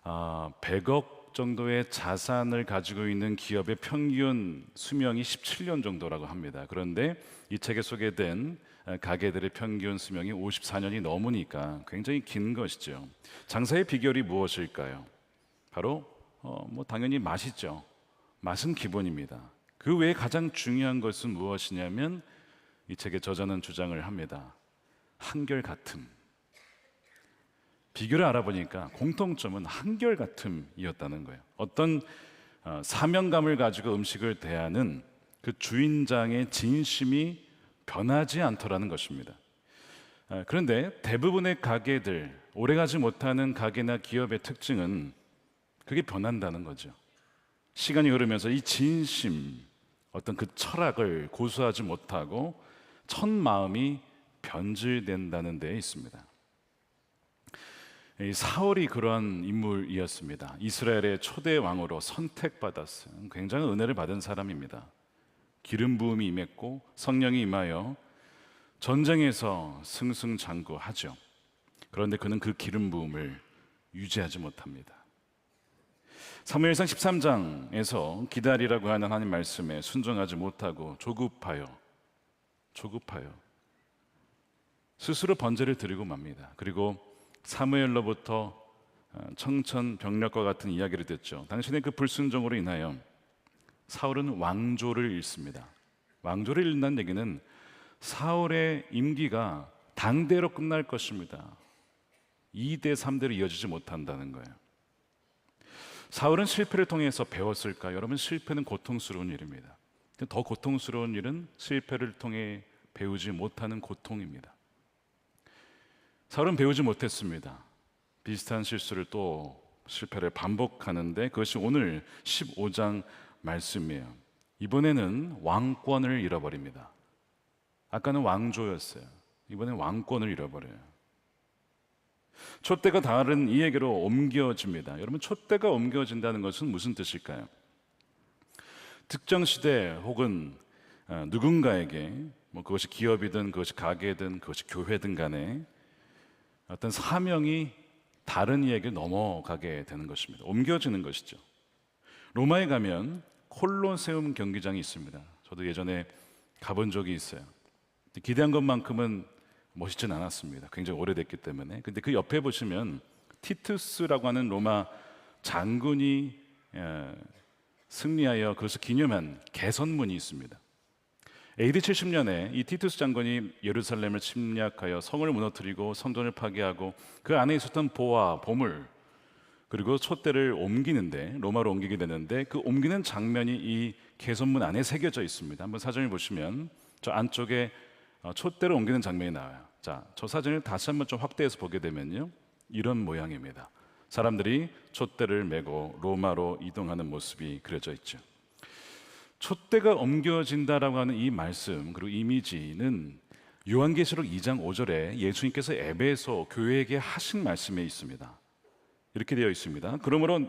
100억 정도의 자산을 가지고 있는 기업의 평균 수명이 17년 정도라고 합니다. 그런데 이 책에 소개된 가게들의 평균 수명이 54년이 넘으니까 굉장히 긴 것이죠. 장사의 비결이 무엇일까요? 바로 당연히 맛이죠. 맛은 기본입니다. 그 외에 가장 중요한 것은 무엇이냐면 이 책의 저자는 주장을 합니다. 한결같음. 비결을 알아보니까 공통점은 한결같음이었다는 거예요. 어떤 사명감을 가지고 음식을 대하는 그 주인장의 진심이 변하지 않더라는 것입니다. 그런데 대부분의 가게들, 오래가지 못하는 가게나 기업의 특징은 그게 변한다는 거죠. 시간이 흐르면서 이 진심, 어떤 그 철학을 고수하지 못하고 첫 마음이 변질된다는 데에 있습니다. 이 사울이 그러한 인물이었습니다. 이스라엘의 초대 왕으로 선택받았어요. 굉장히 은혜를 받은 사람입니다. 기름 부음이 임했고 성령이 임하여 전쟁에서 승승장구하죠. 그런데 그는 그 기름 부음을 유지하지 못합니다. 사무엘상 13장에서 기다리라고 하는 하나님 말씀에 순종하지 못하고 조급하여 스스로 번제를 드리고 맙니다. 그리고 사무엘로부터 청천벽력과 같은 이야기를 듣죠. 당신의 그 불순종으로 인하여 사울은 왕조를 잃습니다. 왕조를 잃는다는 얘기는 사울의 임기가 당대로 끝날 것입니다. 2대 3대로 이어지지 못한다는 거예요. 사울은 실패를 통해서 배웠을까? 여러분, 실패는 고통스러운 일입니다. 더 고통스러운 일은 실패를 통해 배우지 못하는 고통입니다. 사울은 배우지 못했습니다. 비슷한 실수를 또 실패를 반복하는데 그것이 오늘 15장 말씀이에요. 이번에는 왕권을 잃어버립니다. 아까는 왕조였어요. 이번엔 왕권을 잃어버려요. 촛대가 다른 이에게로 옮겨집니다. 여러분, 촛대가 옮겨진다는 것은 무슨 뜻일까요? 특정 시대 혹은 누군가에게 그것이 기업이든 그것이 가게든 그것이 교회든 간에 어떤 사명이 다른 이에게 넘어가게 되는 것입니다. 옮겨지는 것이죠. 로마에 가면 콜로세움 경기장이 있습니다. 저도 예전에 가본 적이 있어요. 기대한 것만큼은 멋있진 않았습니다. 굉장히 오래됐기 때문에. 근데 그 옆에 보시면 티투스라고 하는 로마 장군이 승리하여 그것을 기념한 개선문이 있습니다. AD 70년에 이 티투스 장군이 예루살렘을 침략하여 성을 무너뜨리고 성전을 파괴하고 그 안에 있었던 보화, 보물, 그리고 촛대를 옮기는데, 로마로 옮기게 되는데 그 옮기는 장면이 이 개선문 안에 새겨져 있습니다. 한번 사진을 보시면 저 안쪽에 촛대를 옮기는 장면이 나와요. 자, 저 사진을 다시 한번 좀 확대해서 보게 되면요, 이런 모양입니다. 사람들이 촛대를 메고 로마로 이동하는 모습이 그려져 있죠. 촛대가 옮겨진다라고 하는 이 말씀, 그리고 이미지는 요한계시록 2장 5절에 예수님께서 에베소 교회에게 하신 말씀에 있습니다. 이렇게 되어 있습니다. 그러므로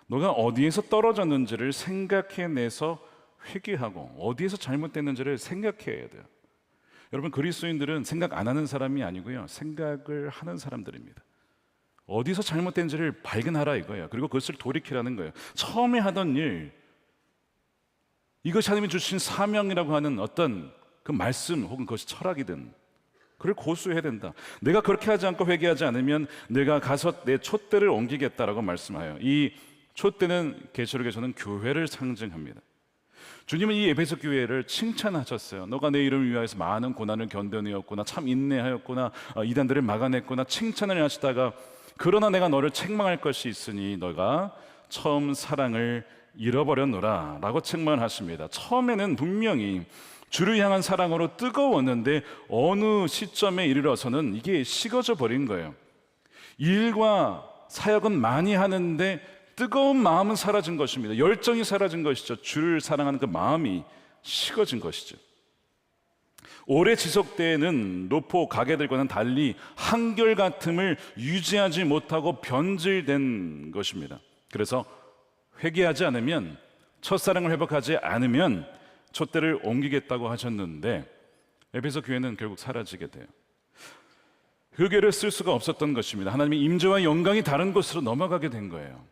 너가 어디에서 떨어졌는지를 생각해내서 회개하고 어디에서 잘못됐는지를 생각해야 돼요. 여러분, 그리스도인들은 생각 안 하는 사람이 아니고요, 생각을 하는 사람들입니다. 어디서 잘못된지를 발견하라 이거예요. 그리고 그것을 돌이키라는 거예요. 처음에 하던 일, 이것이 하나님이 주신 사명이라고 하는 어떤 그 말씀 혹은 그것이 철학이든 그걸 고수해야 된다. 내가 그렇게 하지 않고 회개하지 않으면 내가 가서 내 촛대를 옮기겠다라고 말씀하여, 이 촛대는 계시록에서는 교회를 상징합니다. 주님은 이 에베소 교회를 칭찬하셨어요. 너가 내 이름을 위하여서 많은 고난을 견뎌내었구나, 참 인내하였구나, 이단들을 막아냈구나 칭찬을 하시다가 그러나 내가 너를 책망할 것이 있으니 너가 처음 사랑을 잃어버렸노라 라고 책망하십니다. 처음에는 분명히 주를 향한 사랑으로 뜨거웠는데 어느 시점에 이르러서는 이게 식어져 버린 거예요. 일과 사역은 많이 하는데 뜨거운 마음은 사라진 것입니다. 열정이 사라진 것이죠. 주를 사랑하는 그 마음이 식어진 것이죠. 오래 지속되는 노포 가게들과는 달리 한결같음을 유지하지 못하고 변질된 것입니다. 그래서 회개하지 않으면, 첫사랑을 회복하지 않으면 촛대를 옮기겠다고 하셨는데 에베소 교회는 결국 사라지게 돼요. 그 교회를 쓸 수가 없었던 것입니다. 하나님의 임재와 영광이 다른 곳으로 넘어가게 된 거예요.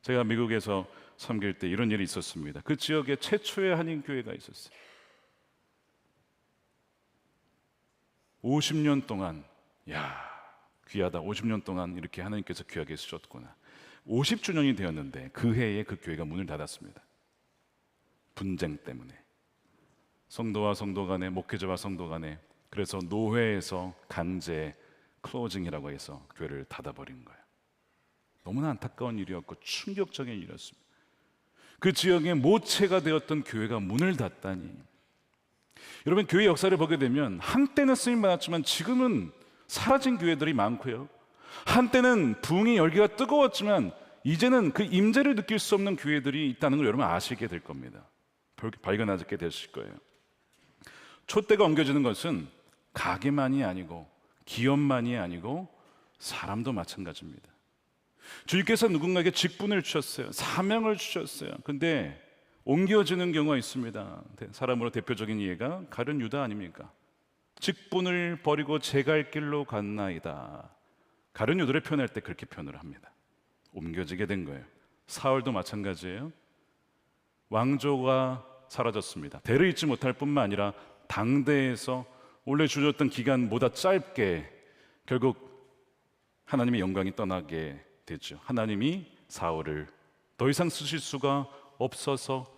제가 미국에서 섬길 때 이런 일이 있었습니다. 그 지역에 최초의 한인교회가 있었어요. 50년 동안, 야, 귀하다. 50년 동안 이렇게 하나님께서 귀하게 쓰셨구나. 50주년이 되었는데 그 해에 그 교회가 문을 닫았습니다. 분쟁 때문에. 성도와 성도 간에, 목회자와 성도 간에. 그래서 노회에서 강제 클로징이라고 해서 교회를 닫아버린 거예요. 너무나 안타까운 일이었고 충격적인 일이었습니다. 그 지역의 모체가 되었던 교회가 문을 닫다니. 여러분, 교회 역사를 보게 되면 한때는 쓰임 받았지만 지금은 사라진 교회들이 많고요. 한때는 부흥의 열기가 뜨거웠지만 이제는 그 임재를 느낄 수 없는 교회들이 있다는 걸 여러분 아시게 될 겁니다. 발견하게 되실 거예요. 촛대가 옮겨지는 것은 가게만이 아니고 기업만이 아니고 사람도 마찬가지입니다. 주님께서 누군가에게 직분을 주셨어요. 사명을 주셨어요. 근데 옮겨지는 경우가 있습니다. 사람으로 대표적인 예가 가룟 유다 아닙니까? 직분을 버리고 제 갈 길로 갔나이다. 가룟 유다를 표현할 때 그렇게 표현을 합니다. 옮겨지게 된 거예요. 사울도 마찬가지예요. 왕조가 사라졌습니다. 대를 잇지 못할 뿐만 아니라 당대에서 원래 주셨던 기간보다 짧게 결국 하나님의 영광이 떠나게 되죠. 하나님이 사울을 더 이상 쓰실 수가 없어서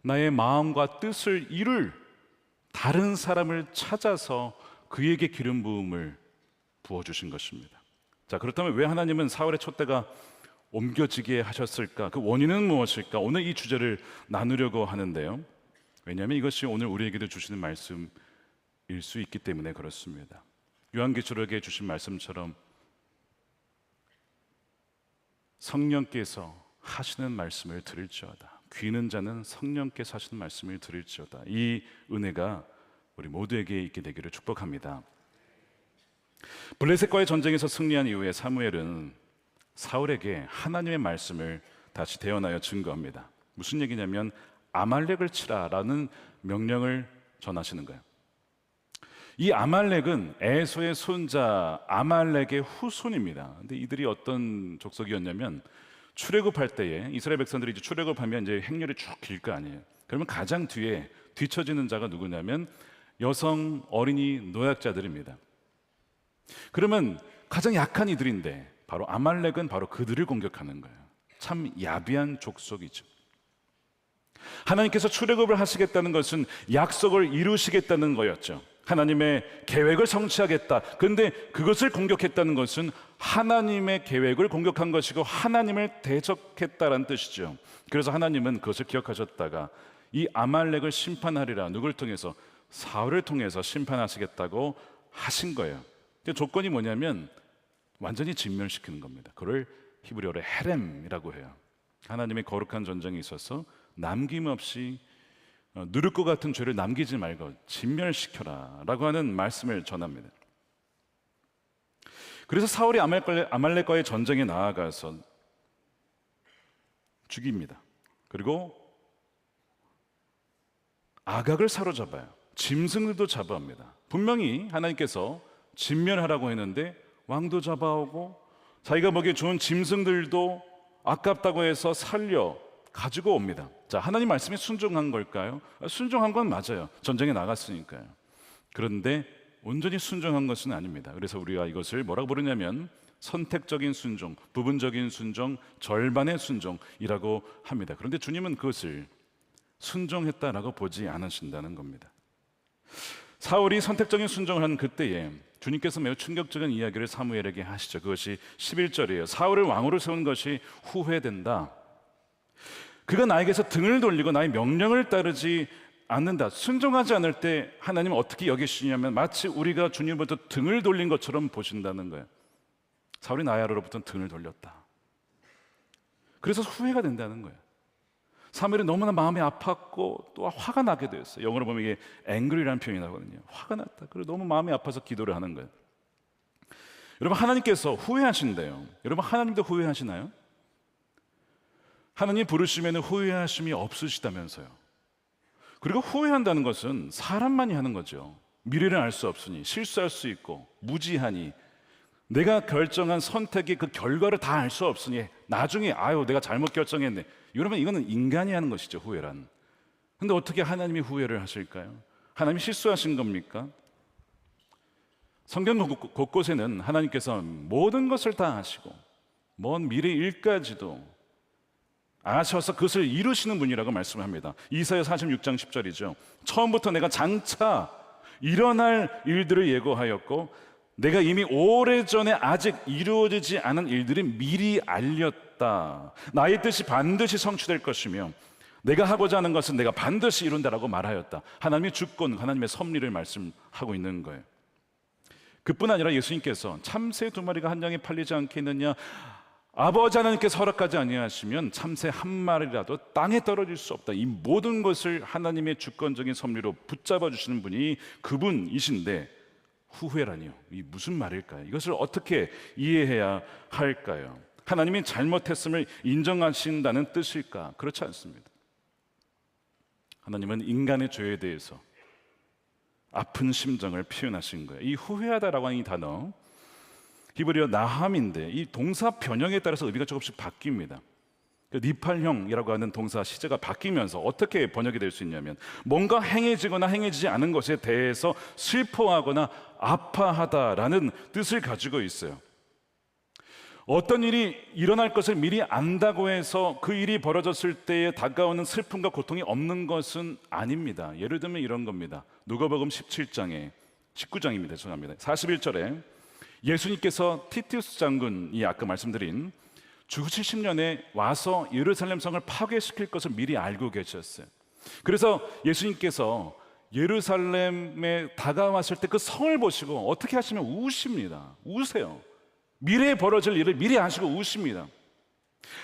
나의 마음과 뜻을 이룰 다른 사람을 찾아서 그에게 기름 부음을 부어주신 것입니다. 자, 그렇다면 왜 하나님은 사울의 촛대가 옮겨지게 하셨을까? 그 원인은 무엇일까? 오늘 이 주제를 나누려고 하는데요. 왜냐하면 이것이 오늘 우리에게도 주시는 말씀일 수 있기 때문에 그렇습니다. 요한계시록에 주신 말씀처럼 성령께서 하시는 말씀을 들을지어다. 귀 있는 자는 성령께서 하시는 말씀을 들을지어다. 이 은혜가 우리 모두에게 있게 되기를 축복합니다. 블레셋과의 전쟁에서 승리한 이후에 사무엘은 사울에게 하나님의 말씀을 다시 대언하여 증거합니다. 무슨 얘기냐면 아말렉을 치라라는 명령을 전하시는 거예요. 이 아말렉은 에서의 손자 아말렉의 후손입니다. 근데 이들이 어떤 족속이었냐면 출애굽할 때에 이스라엘 백성들이 이제 출애굽하면 이제 행렬이 쭉 길 거 아니에요. 그러면 가장 뒤에 뒤처지는 자가 누구냐면 여성, 어린이, 노약자들입니다. 그러면 가장 약한 이들인데 바로 아말렉은 바로 그들을 공격하는 거예요. 참 야비한 족속이죠. 하나님께서 출애굽을 하시겠다는 것은 약속을 이루시겠다는 거였죠. 하나님의 계획을 성취하겠다. 그런데 그것을 공격했다는 것은 하나님의 계획을 공격한 것이고 하나님을 대적했다라는 뜻이죠. 그래서 하나님은 그것을 기억하셨다가 이 아말렉을 심판하리라. 누굴 통해서? 사울을 통해서 심판하시겠다고 하신 거예요. 근데 조건이 뭐냐면 완전히 진멸시키는 겁니다. 그걸 히브리어로 헤렘이라고 해요. 하나님의 거룩한 전쟁에 있어서 남김없이 누를 것 같은 죄를 남기지 말고 진멸시켜라 라고 하는 말씀을 전합니다. 그래서 사울이 아말렉과의 전쟁에 나아가서 죽입니다. 그리고 아각을 사로잡아요. 짐승들도 잡아옵니다. 분명히 하나님께서 진멸하라고 했는데 왕도 잡아오고 자기가 먹기에 좋은 짐승들도 아깝다고 해서 살려 가지고 옵니다. 자, 하나님 말씀에 순종한 걸까요? 순종한 건 맞아요. 전쟁에 나갔으니까요. 그런데 온전히 순종한 것은 아닙니다. 그래서 우리가 이것을 뭐라고 부르냐면 선택적인 순종, 부분적인 순종, 절반의 순종이라고 합니다. 그런데 주님은 그것을 순종했다라고 보지 않으신다는 겁니다. 사울이 선택적인 순종을 한 그때에 주님께서 매우 충격적인 이야기를 사무엘에게 하시죠. 그것이 11절이에요. 사울을 왕으로 세운 것이 후회된다. 그가 나에게서 등을 돌리고 나의 명령을 따르지 않는다. 순종하지 않을 때 하나님은 어떻게 여기시냐면 마치 우리가 주님부터 등을 돌린 것처럼 보신다는 거예요. 사울이 나의 아래로부터 등을 돌렸다. 그래서 후회가 된다는 거예요. 사무엘이 너무나 마음이 아팠고 또 화가 나게 되었어요. 영어로 보면 이게 angry라는 표현이 나거든요. 화가 났다. 그리고 너무 마음이 아파서 기도를 하는 거예요. 여러분, 하나님께서 후회하신대요. 여러분, 하나님도 후회하시나요? 하나님 부르시면 후회하심이 없으시다면서요. 그리고 후회한다는 것은 사람만이 하는 거죠. 미래를 알 수 없으니, 실수할 수 있고 무지하니, 내가 결정한 선택의 그 결과를 다 알 수 없으니 나중에 아유 내가 잘못 결정했네, 이러면 이거는 인간이 하는 것이죠, 후회란. 근데 어떻게 하나님이 후회를 하실까요? 하나님이 실수하신 겁니까? 성경 곳곳에는 하나님께서 모든 것을 다 아시고 먼 미래 일까지도 아셔서 그것을 이루시는 분이라고 말씀합니다. 이사야 46장 10절이죠. 처음부터 내가 장차 일어날 일들을 예고하였고 내가 이미 오래전에 아직 이루어지지 않은 일들을 미리 알렸다. 나의 뜻이 반드시 성취될 것이며 내가 하고자 하는 것은 내가 반드시 이룬다라고 말하였다. 하나님의 주권, 하나님의 섭리를 말씀하고 있는 거예요. 그뿐 아니라 예수님께서 참새 2마리가 한 양에 팔리지 않겠느냐, 아버지 하나님께서 허락하지 아니하시면 참새 한 마리라도 땅에 떨어질 수 없다. 이 모든 것을 하나님의 주권적인 섭리로 붙잡아 주시는 분이 그분이신데 후회라니요, 이 무슨 말일까요? 이것을 어떻게 이해해야 할까요? 하나님이 잘못했음을 인정하신다는 뜻일까? 그렇지 않습니다. 하나님은 인간의 죄에 대해서 아픈 심정을 표현하신 거예요. 이 후회하다라고 하는 이 단어 히브리어 나함인데 이 동사 변형에 따라서 의미가 조금씩 바뀝니다. 니팔형이라고 하는 동사 시제가 바뀌면서 어떻게 번역이 될 수 있냐면 뭔가 행해지거나 행해지지 않은 것에 대해서 슬퍼하거나 아파하다라는 뜻을 가지고 있어요. 어떤 일이 일어날 것을 미리 안다고 해서 그 일이 벌어졌을 때에 다가오는 슬픔과 고통이 없는 것은 아닙니다. 예를 들면 이런 겁니다. 누가복음 17장에 19장입니다. 죄송합니다. 41절에 예수님께서 티투스 장군이 아까 말씀드린 주 70년에 와서 예루살렘 성을 파괴시킬 것을 미리 알고 계셨어요. 그래서 예수님께서 예루살렘에 다가왔을 때 그 성을 보시고 어떻게 하시면 우십니다. 우세요. 미래에 벌어질 일을 미리 아시고 우십니다.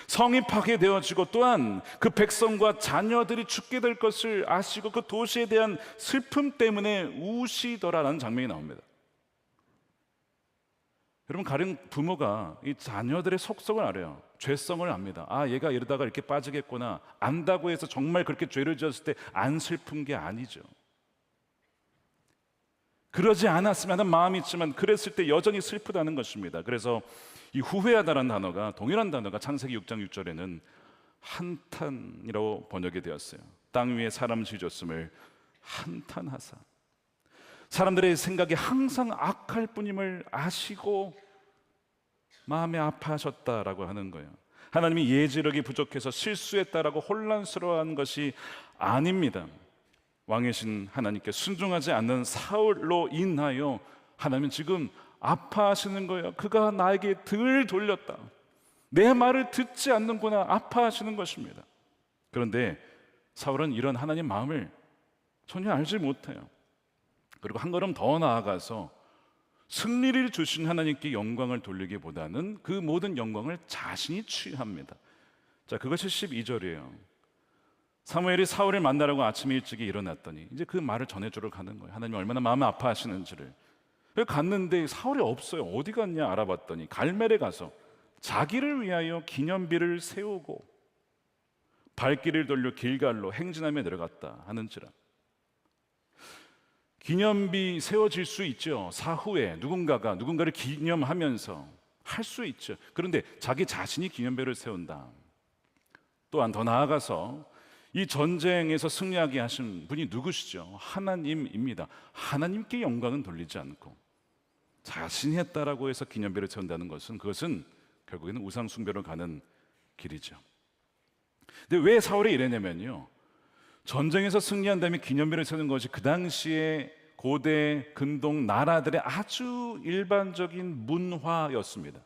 성이 파괴되어지고 또한 그 백성과 자녀들이 죽게 될 것을 아시고 그 도시에 대한 슬픔 때문에 우시더라라는 장면이 나옵니다. 여러분, 가령 부모가 이 자녀들의 속성을 알아요. 죄성을 압니다. 아, 얘가 이러다가 이렇게 빠지겠구나. 안다고 해서 정말 그렇게 죄를 지었을 때 안 슬픈 게 아니죠. 그러지 않았으면 하는 마음이 있지만 그랬을 때 여전히 슬프다는 것입니다. 그래서 이 후회하다라는 단어가, 동일한 단어가 창세기 6장 6절에는 한탄이라고 번역이 되었어요. 땅 위에 사람 지으셨음을 한탄하사. 사람들의 생각이 항상 악할 뿐임을 아시고 마음에 아파하셨다라고 하는 거예요. 하나님이 예지력이 부족해서 실수했다라고 혼란스러워한 것이 아닙니다. 왕이신 하나님께 순종하지 않는 사울로 인하여 하나님은 지금 아파하시는 거예요. 그가 나에게 등을 돌렸다, 내 말을 듣지 않는구나, 아파하시는 것입니다. 그런데 사울은 이런 하나님 마음을 전혀 알지 못해요. 그리고 한 걸음 더 나아가서 승리를 주신 하나님께 영광을 돌리기보다는 그 모든 영광을 자신이 취합니다. 자, 그것이 12절이에요. 사무엘이 사울을 만나라고 아침에 일찍 일어났더니 이제 그 말을 전해주러 가는 거예요. 하나님이 얼마나 마음이 아파하시는지를. 갔는데 사울이 없어요. 어디 갔냐 알아봤더니 갈멜에 가서 자기를 위하여 기념비를 세우고 발길을 돌려 길갈로 행진하며 내려갔다 하는지라. 기념비 세워질 수 있죠. 사후에 누군가가 누군가를 기념하면서 할 수 있죠. 그런데 자기 자신이 기념비를 세운다. 또한 더 나아가서 이 전쟁에서 승리하게 하신 분이 누구시죠? 하나님입니다. 하나님께 영광은 돌리지 않고 자신이 했다라고 해서 기념비를 세운다는 것은, 그것은 결국에는 우상 숭배로 가는 길이죠. 근데 왜 사울이 이랬냐면요, 전쟁에서 승리한 다음에 기념비를 세우는 것이 그 당시에 고대 근동 나라들의 아주 일반적인 문화였습니다.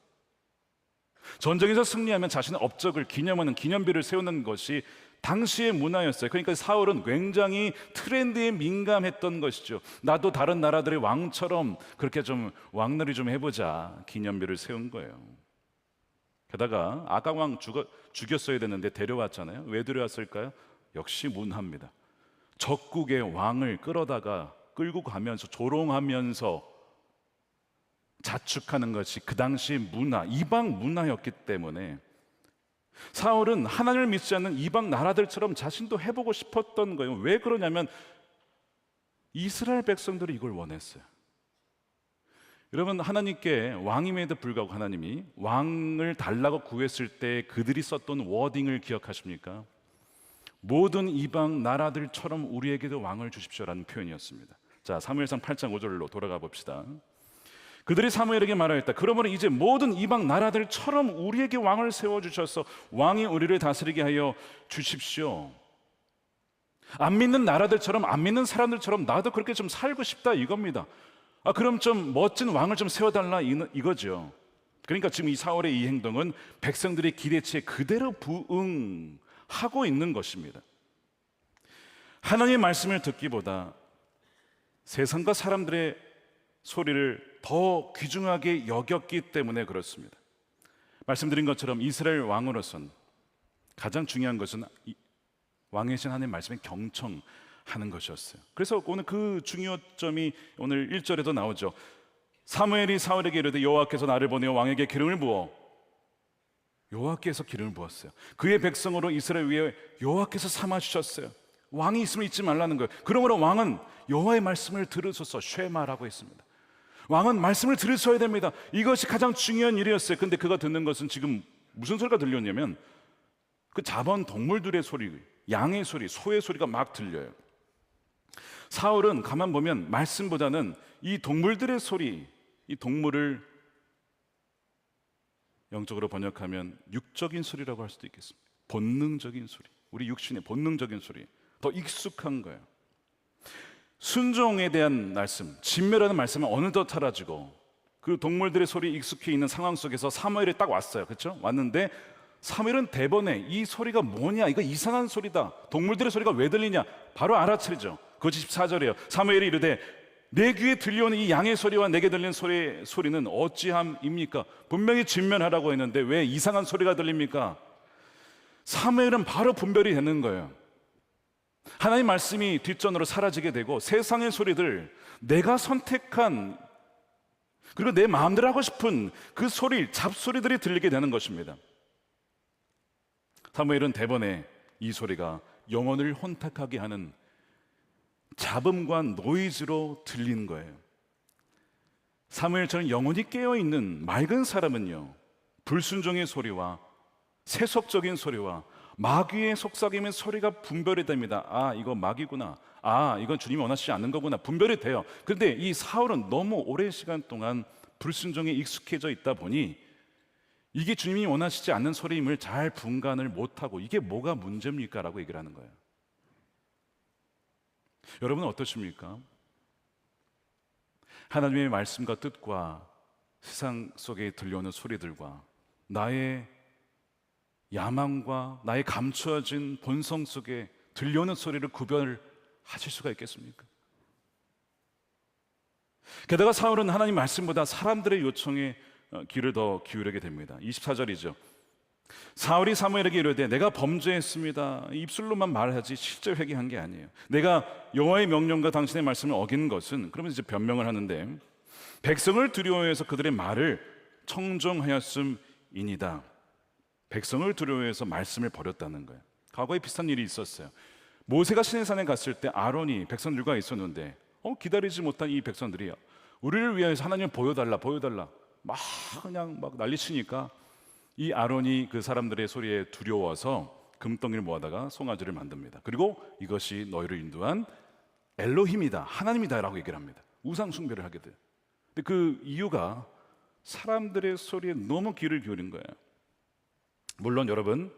전쟁에서 승리하면 자신의 업적을 기념하는 기념비를 세우는 것이 당시의 문화였어요. 그러니까 사울은 굉장히 트렌드에 민감했던 것이죠. 나도 다른 나라들의 왕처럼 그렇게 좀 왕놀이 좀 해보자, 기념비를 세운 거예요. 게다가 아강왕 죽였어야 되는데 데려왔잖아요. 왜 데려왔을까요? 역시 문화입니다. 적국의 왕을 끌고 가면서 조롱하면서 자축하는 것이 그 당시 문화, 이방 문화였기 때문에 사울은 하나님을 믿지 않는 이방 나라들처럼 자신도 해보고 싶었던 거예요. 왜 그러냐면 이스라엘 백성들이 이걸 원했어요. 여러분, 하나님께 왕임에도 불구하고 하나님이 왕을 달라고 구했을 때 그들이 썼던 워딩을 기억하십니까? 모든 이방 나라들처럼 우리에게도 왕을 주십시오라는 표현이었습니다. 자, 사무엘상 8장 5절로 돌아가 봅시다. 그들이 사무엘에게 말하였다. 그러므로 이제 모든 이방 나라들처럼 우리에게 왕을 세워주셔서 왕이 우리를 다스리게 하여 주십시오. 안 믿는 나라들처럼, 안 믿는 사람들처럼 나도 그렇게 좀 살고 싶다 이겁니다. 그럼 좀 멋진 왕을 좀 세워달라 이거죠. 그러니까 지금 이 사울의 이 행동은 백성들의 기대치에 그대로 부응하고 있는 것입니다. 하나님의 말씀을 듣기보다 세상과 사람들의 소리를 더 귀중하게 여겼기 때문에 그렇습니다. 말씀드린 것처럼 이스라엘 왕으로선 가장 중요한 것은 왕이신 하나님의 말씀에 경청하는 것이었어요. 그래서 오늘 그 중요점이 오늘 1절에도 나오죠. 사무엘이 사울에게 이르되 여호와께서 나를 보내어 왕에게 기름을 부어. 여호와께서 기름을 부었어요. 그의 백성으로 이스라엘 위에 여호와께서 삼아 주셨어요. 왕이 있으면 잊지 말라는 거예요. 그러므로 왕은 여호와의 말씀을 들으소서 쉐마라고 했습니다. 왕은 말씀을 들으셔야 됩니다. 이것이 가장 중요한 일이었어요. 근데 그가 듣는 것은 지금 무슨 소리가 들렸냐면 그 잡아온 동물들의 소리, 양의 소리, 소의 소리가 막 들려요. 사울은 가만 보면 말씀보다는 이 동물들의 소리, 이 동물을 영적으로 번역하면 육적인 소리라고 할 수도 있겠습니다. 본능적인 소리, 우리 육신의 본능적인 소리, 더 익숙한 거예요. 순종에 대한 말씀, 진멸하는 말씀은 어느덧 사라지고 그 동물들의 소리에 익숙해 있는 상황 속에서 사무엘이 딱 왔어요. 그렇죠? 왔는데 사무엘은 대번에 이 소리가 뭐냐, 이거 이상한 소리다, 동물들의 소리가 왜 들리냐 바로 알아차리죠. 그것이 14절이에요. 사무엘이 이르되 내 귀에 들려오는 이 양의 소리와 내게 들리는 소리는 어찌함입니까? 분명히 진멸하라고 했는데 왜 이상한 소리가 들립니까? 사무엘은 바로 분별이 되는 거예요. 하나님 말씀이 뒷전으로 사라지게 되고 세상의 소리들, 내가 선택한 그리고 내 마음대로 하고 싶은 그 소리, 잡소리들이 들리게 되는 것입니다. 사무엘은 대번에 이 소리가 영혼을 혼탁하게 하는 잡음과 노이즈로 들리는 거예요. 사무엘처럼 영혼이 깨어있는 맑은 사람은요, 불순종의 소리와 세속적인 소리와 마귀의 속삭임의 소리가 분별이 됩니다. 이거 마귀구나. 이건 주님이 원하시지 않는 거구나. 분별이 돼요. 그런데 이 사울은 너무 오랜 시간 동안 불순종에 익숙해져 있다 보니 이게 주님이 원하시지 않는 소리임을 잘 분간을 못하고 이게 뭐가 문제입니까? 라고 얘기를 하는 거예요. 여러분은 어떠십니까? 하나님의 말씀과 뜻과 세상 속에 들려오는 소리들과 나의 야망과 나의 감추어진 본성 속에 들려오는 소리를 구별하실 수가 있겠습니까? 게다가 사울은 하나님 말씀보다 사람들의 요청에 귀를 더 기울이게 됩니다. 24절이죠. 사울이 사무엘에게 이르되 내가 범죄했습니다. 입술로만 말하지 실제 회개한 게 아니에요. 내가 여호와의 명령과 당신의 말씀을 어긴 것은, 그러면 이제 변명을 하는데, 백성을 두려워해서 그들의 말을 청종하였음이니이다. 백성을 두려워해서 말씀을 버렸다는 거예요. 과거에 비슷한 일이 있었어요. 모세가 시내산에 갔을 때 아론이 백성들과 있었는데 기다리지 못한 이 백성들이 우리를 위해서 하나님을 보여달라 막 그냥 막 난리치니까 이 아론이 그 사람들의 소리에 두려워서 금덩이를 모아다가 송아지를 만듭니다. 그리고 이것이 너희를 인도한 엘로힘이다, 하나님이다 라고 얘기를 합니다. 우상 숭배를 하게 돼요. 근데 그 이유가 사람들의 소리에 너무 귀를 기울인 거예요. 물론 여러분,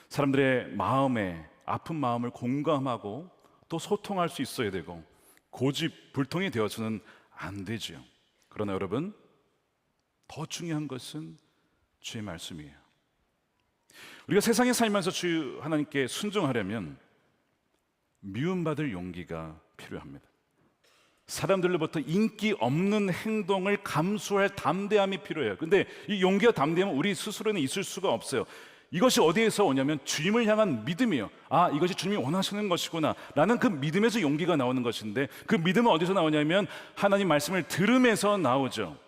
사람들의 마음에 아픈 마음을 공감하고 또 소통할 수 있어야 되고 고집, 불통이 되어서는 안 되죠. 그러나 여러분, 더 중요한 것은 주의 말씀이에요. 우리가 세상에 살면서 주 하나님께 순종하려면 미움받을 용기가 필요합니다. 사람들로부터 인기 없는 행동을 감수할 담대함이 필요해요. 근데 이 용기와 담대함은 우리 스스로는 있을 수가 없어요. 이것이 어디에서 오냐면 주님을 향한 믿음이에요. 이것이 주님이 원하시는 것이구나 라는 그 믿음에서 용기가 나오는 것인데, 그 믿음은 어디서 나오냐면 하나님 말씀을 들음에서 나오죠.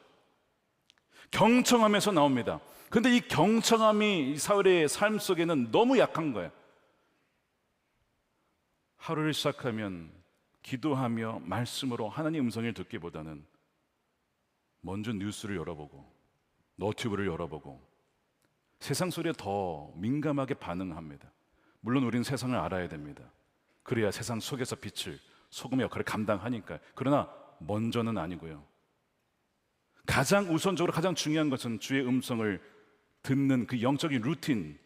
경청하면서 나옵니다. 근데 이 경청함이 사울의 삶 속에는 너무 약한 거예요. 하루를 시작하면 기도하며 말씀으로 하나님 음성을 듣기보다는 먼저 뉴스를 열어보고 너튜브를 열어보고 세상 소리에 더 민감하게 반응합니다. 물론 우리는 세상을 알아야 됩니다. 그래야 세상 속에서 빛을, 소금의 역할을 감당하니까요. 그러나 먼저는 아니고요. 가장 우선적으로 가장 중요한 것은 주의 음성을 듣는 그 영적인 루틴,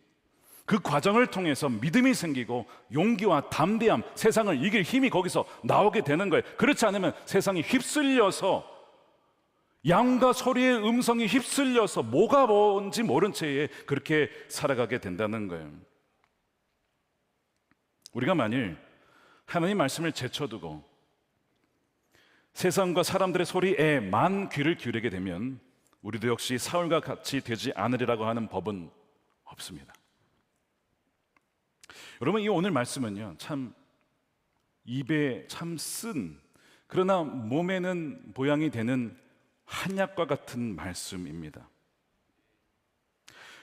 그 과정을 통해서 믿음이 생기고 용기와 담대함, 세상을 이길 힘이 거기서 나오게 되는 거예요. 그렇지 않으면 세상이 휩쓸려서, 양과 소리의 음성이 휩쓸려서 뭐가 뭔지 모른 채에 그렇게 살아가게 된다는 거예요. 우리가 만일 하나님 말씀을 제쳐두고 세상과 사람들의 소리에만 귀를 기울이게 되면 우리도 역시 사울과 같이 되지 않으리라고 하는 법은 없습니다. 여러분, 이 오늘 말씀은요, 참 입에 참 쓴, 그러나 몸에는 보양이 되는 한약과 같은 말씀입니다.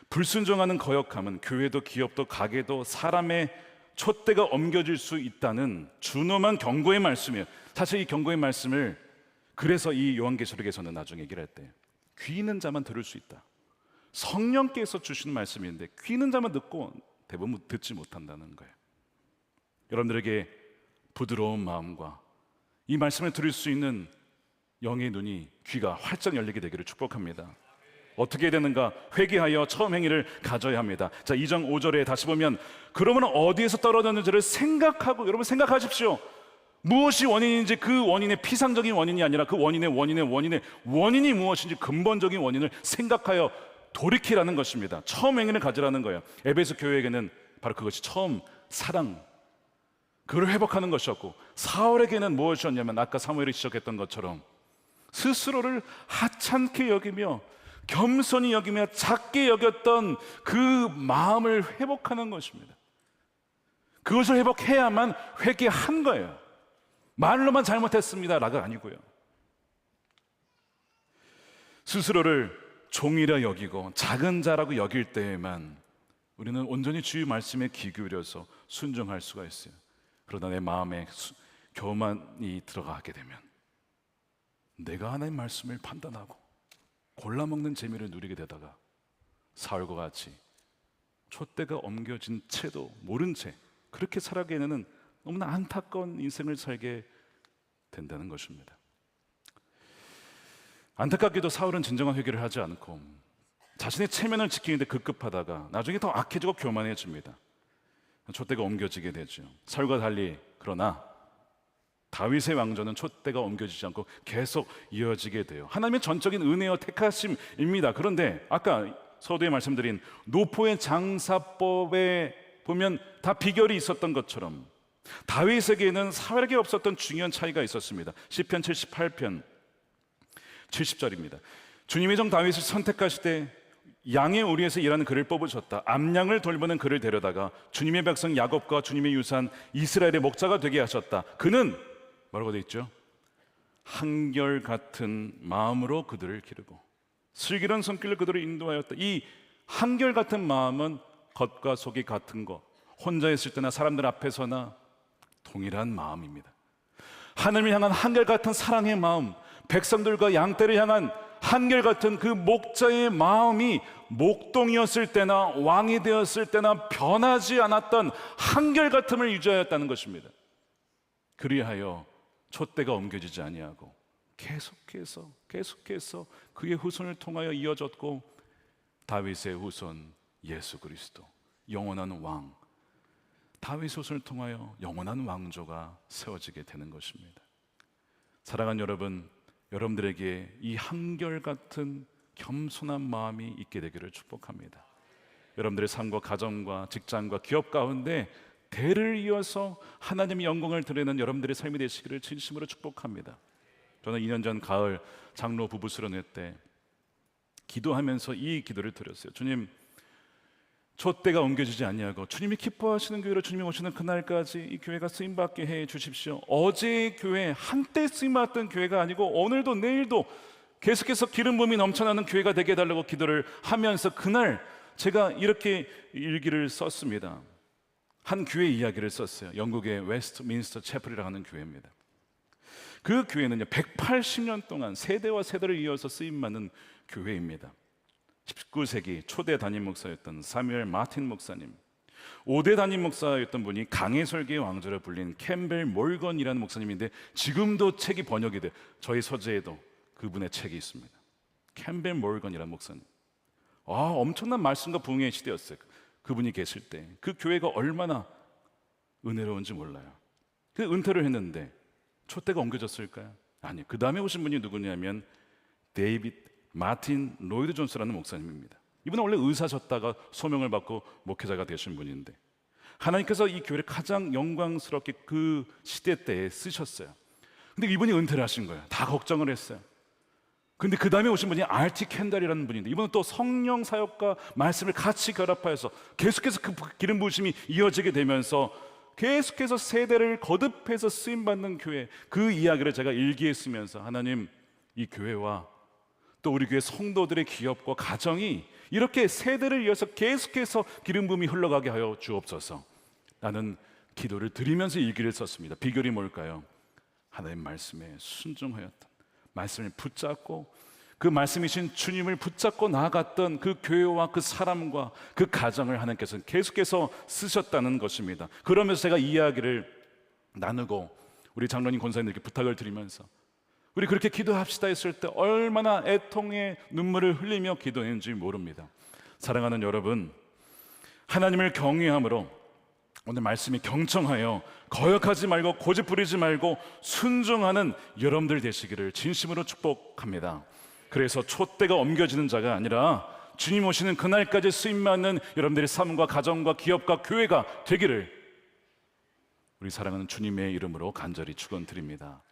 불순종하는 거역함은 교회도 기업도 가게도 사람의 촛대가 옮겨질 수 있다는 준엄한 경고의 말씀이에요. 사실 이 경고의 말씀을 그래서 이 요한계시록에서는 나중에 얘기를 했대요. 귀 있는 자만 들을 수 있다. 성령께서 주시는 말씀인데 귀 있는 자만 듣고 대부분 듣지 못한다는 거예요. 여러분들에게 부드러운 마음과 이 말씀을 들을 수 있는 영의 눈이, 귀가 활짝 열리게 되기를 축복합니다. 어떻게 되는가? 회개하여 처음 행위를 가져야 합니다. 자, 2장 5절에 다시 보면 그러면 어디에서 떨어졌는지를 생각하고, 여러분 생각하십시오. 무엇이 원인인지, 그 원인의 피상적인 원인이 아니라 그 원인이 무엇인지 근본적인 원인을 생각하여 돌이키라는 것입니다. 처음 행위를 가지라는 거예요. 에베소 교회에게는 바로 그것이 처음 사랑, 그걸 회복하는 것이었고, 사울에게는 무엇이었냐면 아까 사무엘이 지적했던 것처럼 스스로를 하찮게 여기며 겸손히 여기며 작게 여겼던 그 마음을 회복하는 것입니다. 그것을 회복해야만 회개한 거예요. 말로만 잘못했습니다라가 아니고요. 스스로를 종이라 여기고 작은 자라고 여길 때에만 우리는 온전히 주의 말씀에 귀 기울여서 순종할 수가 있어요. 그러다 내 마음에 교만이 들어가게 되면 내가 하나님 말씀을 판단하고 골라먹는 재미를 누리게 되다가 사울과 같이 촛대가 옮겨진 채도 모른 채 그렇게 살아가기에는 너무나 안타까운 인생을 살게 된다는 것입니다. 안타깝게도 사울은 진정한 회개를 하지 않고 자신의 체면을 지키는데 급급하다가 나중에 더 악해지고 교만해집니다. 촛대가 옮겨지게 되죠. 사울과 달리 그러나 다윗의 왕조는 촛대가 옮겨지지 않고 계속 이어지게 돼요. 하나님의 전적인 은혜와 택하심입니다. 그런데 아까 서두에 말씀드린 노포의 장사법에 보면 다 비결이 있었던 것처럼 다윗에게는 사울에게 없었던 중요한 차이가 있었습니다. 시편 78편 70절입니다. 주님의 종 다윗을 선택하실 때 양의 우리에서 일하는 그를 뽑으셨다. 암양을 돌보는 그를 데려다가 주님의 백성 야곱과 주님의 유산 이스라엘의 목자가 되게 하셨다. 그는 뭐라고 되어 있죠? 한결같은 마음으로 그들을 기르고 슬기로운 손길로 그들을 인도하였다. 이 한결같은 마음은 겉과 속이 같은 것, 혼자 있을 때나 사람들 앞에서나 동일한 마음입니다. 하늘을 향한 한결같은 사랑의 마음, 백성들과 양떼를 향한 한결같은 그 목자의 마음이 목동이었을 때나 왕이 되었을 때나 변하지 않았던 한결같음을 유지하였다는 것입니다. 그리하여 촛대가 옮겨지지 아니하고 계속해서 그의 후손을 통하여 이어졌고 다윗의 후손 예수 그리스도 영원한 왕, 다윗 후손을 통하여 영원한 왕조가 세워지게 되는 것입니다. 사랑하는 여러분, 여러분들에게 이 한결같은 겸손한 마음이 있게 되기를 축복합니다. 여러분들의 삶과 가정과 직장과 기업 가운데 대를 이어서 하나님의 영광을 드리는 여러분들의 삶이 되시기를 진심으로 축복합니다. 저는 2년 전 가을 장로 부부 수련회 때 기도하면서 이 기도를 드렸어요. 주님, 촛대가 옮겨지지 아니하고 주님이 기뻐하시는 교회로 주님이 오시는 그날까지 이 교회가 쓰임받게 해 주십시오. 어제의 교회, 한때 쓰임받던 교회가 아니고 오늘도 내일도 계속해서 기름 부음이 넘쳐나는 교회가 되게 해달라고 기도를 하면서 그날 제가 이렇게 일기를 썼습니다. 한 교회 이야기를 썼어요. 영국의 웨스트민스터 채플이라고 하는 교회입니다. 그 교회는요 180년 동안 세대와 세대를 이어서 쓰임받는 교회입니다. 19세기 초대 담임 목사였던 사뮤엘 마틴 목사님, 5대 담임 목사였던 분이 강해 설계의 왕조로 불린 캠벨 몰건이라는 목사님인데 지금도 책이 번역이 돼 저희 서재에도 그분의 책이 있습니다. 캠벨 몰건이라는 목사님. 엄청난 말씀과 부흥의 시대였어요. 그분이 계실 때 그 교회가 얼마나 은혜로운지 몰라요. 그 은퇴를 했는데 촛대가 옮겨졌을까요? 아니요. 그 다음에 오신 분이 누구냐면 데이빗 마틴 로이드 존스라는 목사님입니다. 이분은 원래 의사셨다가 소명을 받고 목회자가 되신 분인데 하나님께서 이 교회를 가장 영광스럽게 그 시대 때에 쓰셨어요. 근데 이분이 은퇴를 하신 거예요. 다 걱정을 했어요. 근데 그 다음에 오신 분이 R.T. 캔달이라는 분인데 이분은 또 성령 사역과 말씀을 같이 결합하여서 계속해서 그 기름 부으심이 이어지게 되면서 계속해서 세대를 거듭해서 쓰임받는 교회, 그 이야기를 제가 일기에 쓰면서 하나님, 이 교회와 또 우리 교회 성도들의 기업과 가정이 이렇게 세대를 이어서 계속해서 기름 부음이 흘러가게 하여 주옵소서. 라는 기도를 드리면서 일기를 썼습니다. 비결이 뭘까요? 하나님 말씀에 순종하였던, 말씀을 붙잡고 그 말씀이신 주님을 붙잡고 나아갔던 그 교회와 그 사람과 그 가정을 하나님께서 계속해서 쓰셨다는 것입니다. 그러면서 제가 이 이야기를 나누고 우리 장로님 권사님들께 부탁을 드리면서 우리 그렇게 기도합시다 했을 때 얼마나 애통의 눈물을 흘리며 기도했는지 모릅니다. 사랑하는 여러분, 하나님을 경외함으로 오늘 말씀이 경청하여 거역하지 말고 고집부리지 말고 순종하는 여러분들 되시기를 진심으로 축복합니다. 그래서 촛대가 옮겨지는 자가 아니라 주님 오시는 그날까지 쓰임받는 여러분들의 삶과 가정과 기업과 교회가 되기를 우리 사랑하는 주님의 이름으로 간절히 축원드립니다.